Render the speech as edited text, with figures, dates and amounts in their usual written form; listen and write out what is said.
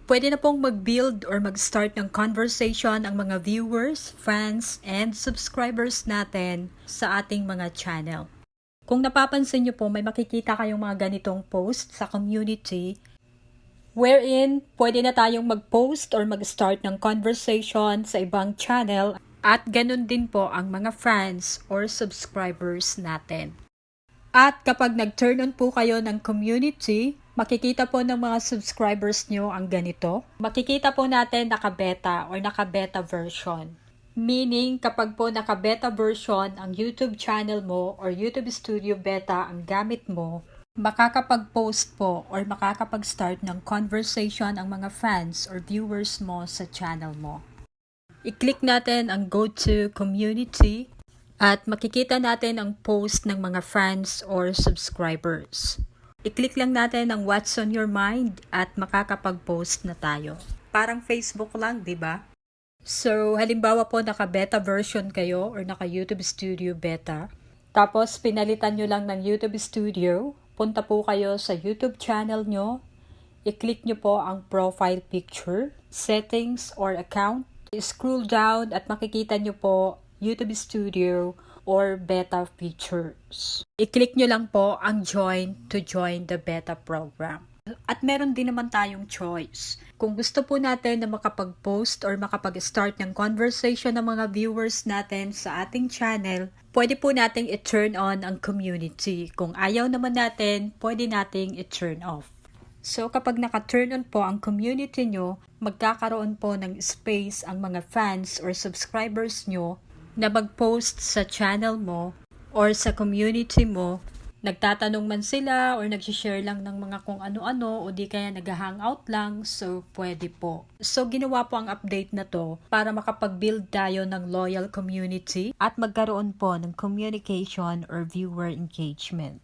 Pwede na pong mag-build or mag-start ng conversation ang mga viewers, fans, and subscribers natin sa ating mga channel. Kung napapansin nyo po, may makikita kayong mga ganitong post sa community wherein pwede na tayong mag-post or mag-start ng conversation sa ibang channel at ganun din po ang mga fans or subscribers natin. At kapag nag-turn on po kayo ng community, makikita po ng mga subscribers nyo ang ganito. Makikita po natin naka-beta or naka-beta version. Meaning, kapag po naka-beta version ang YouTube channel mo or YouTube Studio Beta ang gamit mo, makakapag-post po or makakapag-start ng conversation ang mga fans or viewers mo sa channel mo. I-click natin ang Go to Community at makikita natin ang post ng mga fans or subscribers. I-click lang natin ang What's on your mind at makakapag-post na tayo. Parang Facebook lang, di ba? So, halimbawa po naka-beta version kayo or naka-YouTube Studio Beta. Tapos, pinalitan nyo lang ng YouTube Studio. Punta po kayo sa YouTube channel nyo. I-click nyo po ang profile picture, settings or account. I-scroll down at makikita nyo po YouTube Studio or beta features. I-click nyo lang po ang join to join the beta program. At meron din naman tayong choice. Kung gusto po natin na makapag-post or makapag-start ng conversation ng mga viewers natin sa ating channel, pwede po nating i-turn on ang community. Kung ayaw naman natin, pwede nating i-turn off. So kapag naka-turn on po ang community nyo, magkakaroon po ng space ang mga fans or subscribers nyo na mag-post sa channel mo or sa community mo. Nagtatanong man sila or nag-share lang ng mga kung ano-ano o di kaya nag-hangout lang, so pwede po. So ginawa po ang update na to para makapag-build tayo ng loyal community at magkaroon po ng communication or viewer engagement.